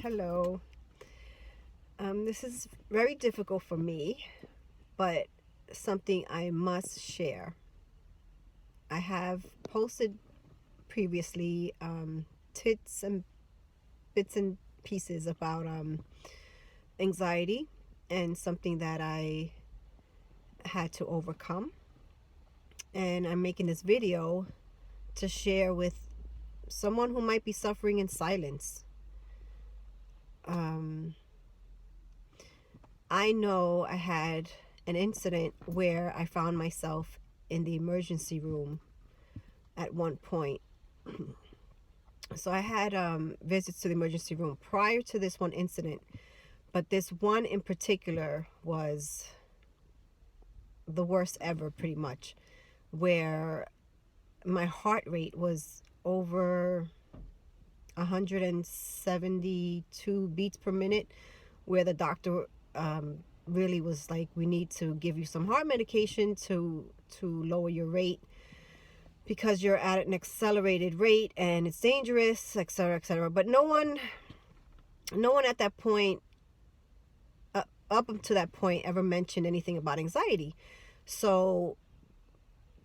Hello. This is very difficult for me, but something I must share. I have posted previously tits and bits and pieces about anxiety and something that I had to overcome. And I'm making this video to share with someone who might be suffering in silence. I know I had an incident where I found myself in the emergency room at one point. So I had visits to the emergency room prior to this one incident, but this one in particular was the worst ever, pretty much, where my heart rate was over 172 beats per minute, where the doctor really was like, we need to give you some heart medication to lower your rate because you're at an accelerated rate and it's dangerous, etc., etc. But no one at that point, up to that point, ever mentioned anything about anxiety. So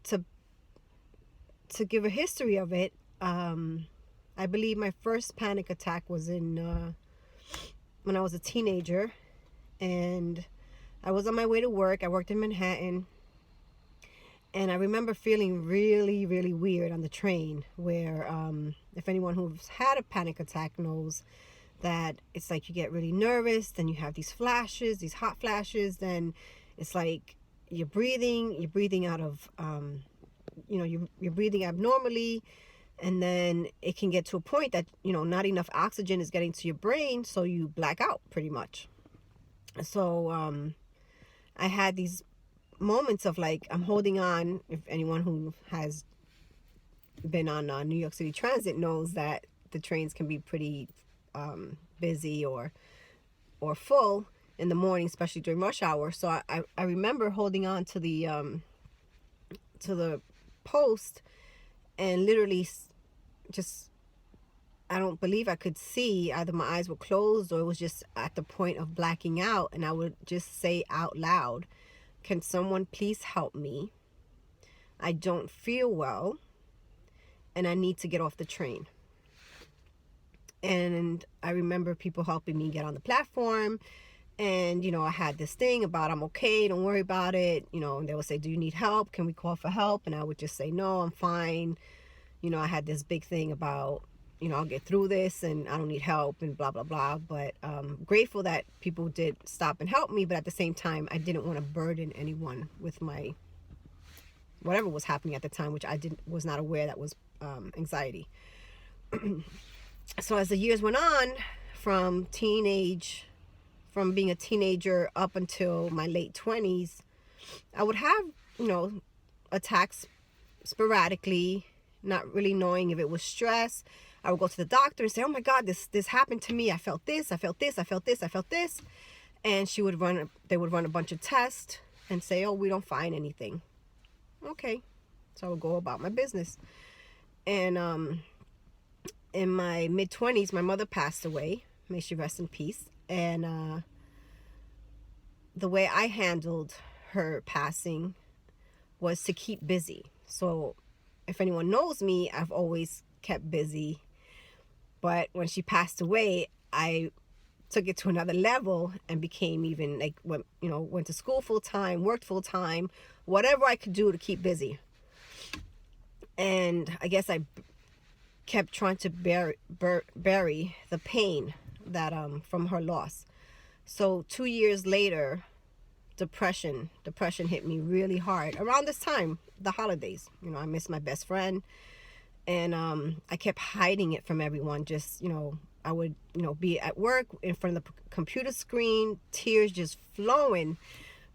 to give a history of it, I believe my first panic attack was in when I was a teenager, and I was on my way to work. I worked in Manhattan, and I remember feeling really, really weird on the train, where if anyone who's had a panic attack knows that it's like you get really nervous, then you have these flashes, these hot flashes, then it's like you're breathing out of, you're breathing abnormally, and then it can get to a point that, not enough oxygen is getting to your brain, so you black out pretty much. So I had these moments of like, I'm holding on. If anyone who has been on New York City Transit knows that the trains can be pretty busy or full in the morning, especially during rush hour. So I remember holding on to the post, and literally just, I don't believe I could see. Either my eyes were closed or it was just at the point of blacking out, and I would just say out loud, can someone please help me? I don't feel well and I need to get off the train. And I remember people helping me get on the platform, and I had this thing about, I'm okay, don't worry about it, and they would say, do you need help? Can we call for help? And I would just say, no, I'm fine. I had this big thing about, I'll get through this and I don't need help and blah, blah, blah. But grateful that people did stop and help me. But at the same time, I didn't want to burden anyone with my whatever was happening at the time, which I was not aware that was anxiety. So as the years went on, from being a teenager up until my late 20s, I would have, attacks sporadically, not really knowing if it was stress. I would go to the doctor and say, oh my God, this happened to me. I felt this, I felt this, I felt this, I felt this. And they would run a bunch of tests and say, oh, we don't find anything. Okay. So I would go about my business. And in my mid-20s, my mother passed away. May she rest in peace. And the way I handled her passing was to keep busy. So if anyone knows me, I've always kept busy. But when she passed away, I took it to another level and became even like, went to school full time, worked full time, whatever I could do to keep busy. And I guess I kept trying to bury the pain that from her loss. So 2 years later, depression hit me really hard around this time, the holidays. I missed my best friend, and I kept hiding it from everyone. Just, I would, be at work in front of the computer screen, tears just flowing,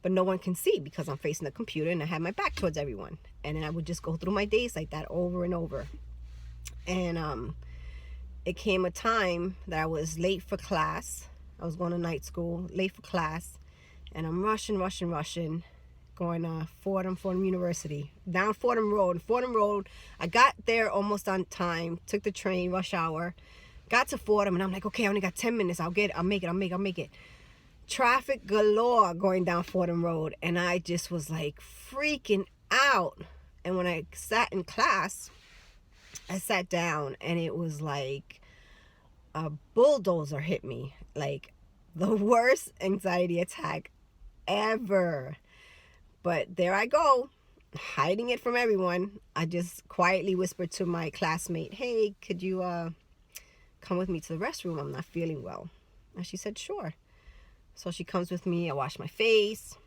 but no one can see because I'm facing the computer and I had my back towards everyone. And then I would just go through my days like that over and over. And it came a time that I was late for class. I was going to night school, late for class, and I'm rushing, going to Fordham University, down Fordham Road. I got there almost on time, took the train, rush hour, Got to Fordham, and I'm like, okay, I only got 10 minutes. I'll make it. Traffic galore going down Fordham Road, and I just was like freaking out. And when I sat in class, I sat down, and it was like a bulldozer hit me, like the worst anxiety attack ever. But there I go, hiding it from everyone. I just quietly whispered to my classmate, hey, could you come with me to the restroom? I'm not feeling well. And she said, sure. So she comes with me. I wash my face,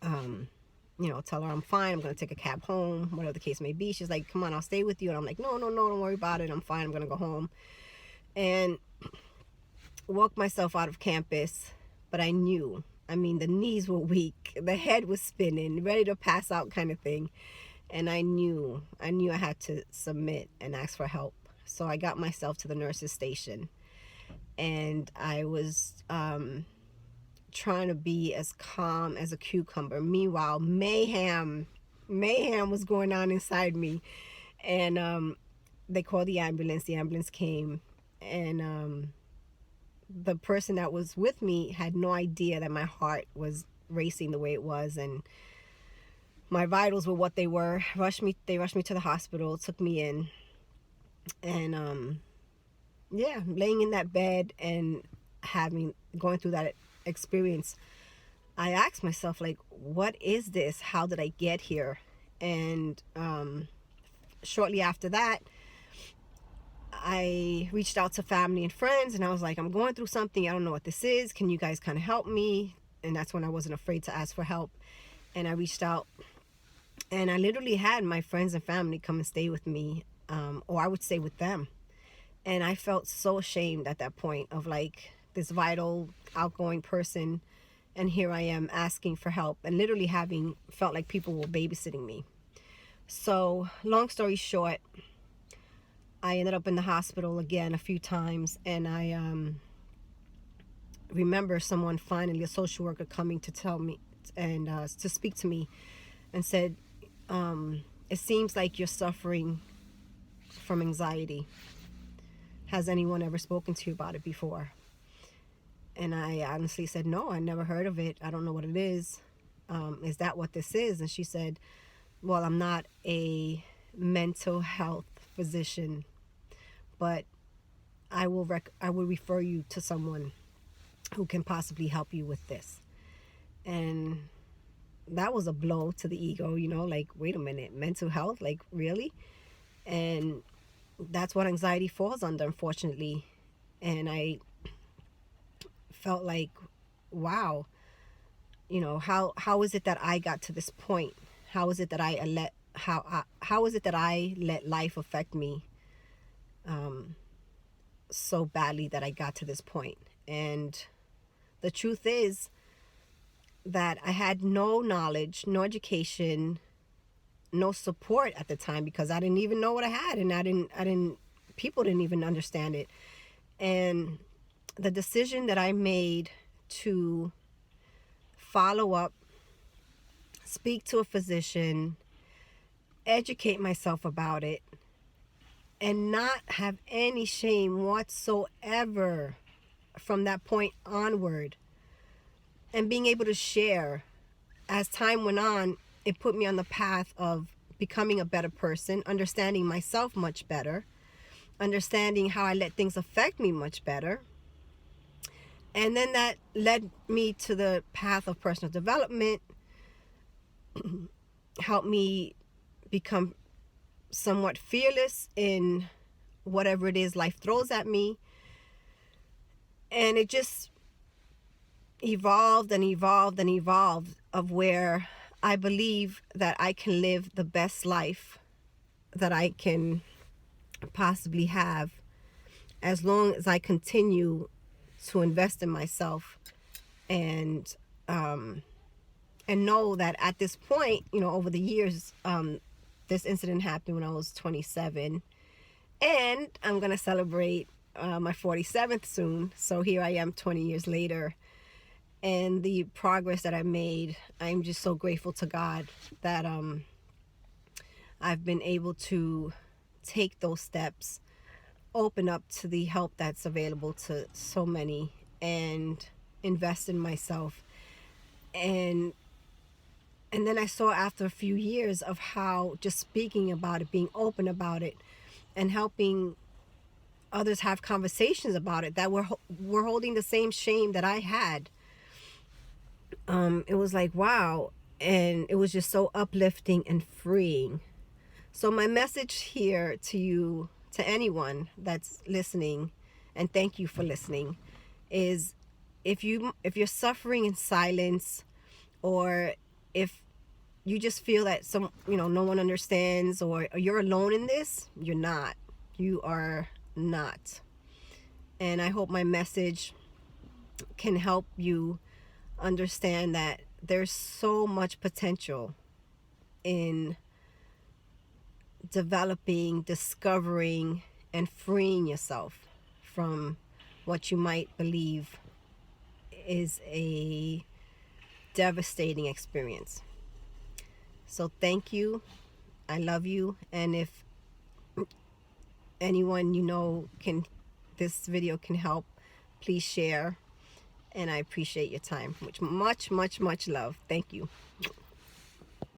tell her I'm fine. I'm going to take a cab home, whatever the case may be. She's like, come on, I'll stay with you. And I'm like, no, don't worry about it. I'm fine. I'm going to go home. And walk myself out of campus. But I knew, the knees were weak. The head was spinning, ready to pass out kind of thing. And I knew I had to submit and ask for help. So I got myself to the nurse's station. And I was trying to be as calm as a cucumber. Meanwhile, mayhem was going on inside me. And they called the ambulance. The ambulance came. And the person that was with me had no idea that my heart was racing the way it was, and my vitals were what they were. They rushed me to the hospital, took me in, and laying in that bed and going through that experience, I asked myself, like, what is this? How did I get here? And shortly after that, I reached out to family and friends, and I was like, I'm going through something. I don't know what this is. Can you guys kind of help me? And that's when I wasn't afraid to ask for help. And I reached out, and I literally had my friends and family come and stay with me, or I would stay with them. And I felt so ashamed at that point of like this vital, outgoing person, and here I am asking for help and literally felt like people were babysitting me. So long story short, I ended up in the hospital again a few times, and I remember someone finally, a social worker, coming to tell me and to speak to me, and said, it seems like you're suffering from anxiety. Has anyone ever spoken to you about it before? And I honestly said, no, I never heard of it. I don't know what it is. Is that what this is? And she said, well, I'm not a mental health physician, but I will refer you to someone who can possibly help you with this. And that was a blow to the ego, like, wait a minute, mental health, like, really? And that's what anxiety falls under, unfortunately. And I felt like, wow, how is it that I got to this point? How is it that how is it that I let life affect me so badly that I got to this point? And the truth is that I had no knowledge, no education, no support at the time, because I didn't even know what I had, and people didn't even understand it. And the decision that I made to follow up, speak to a physician, educate myself about it, and not have any shame whatsoever from that point onward, and being able to share as time went on, it put me on the path of becoming a better person, understanding myself much better, understanding how I let things affect me much better. And then that led me to the path of personal development, helped me become somewhat fearless in whatever it is life throws at me. And it just evolved and evolved and evolved, of where I believe that I can live the best life that I can possibly have, as long as I continue to invest in myself, and know that at this point, over the years, this incident happened when I was 27, and I'm gonna celebrate my 47th soon. So here I am 20 years later, and the progress that I made, I'm just so grateful to God that I've been able to take those steps open up to the help that's available to so many and invest in myself. And then I saw after a few years of how just speaking about it, being open about it, and helping others have conversations about it that were holding the same shame that I had. It was like, wow. And it was just so uplifting and freeing. So my message here to you, to anyone that's listening, and thank you for listening, is if you're suffering in silence, or if you just feel that no one understands, or you're alone in this, you're not. You are not. And I hope my message can help you understand that there's so much potential in developing, discovering, and freeing yourself from what you might believe is a devastating experience. So thank you. I love you. And if anyone this video can help, please share. And I appreciate your time. Much, much, much love. Thank you.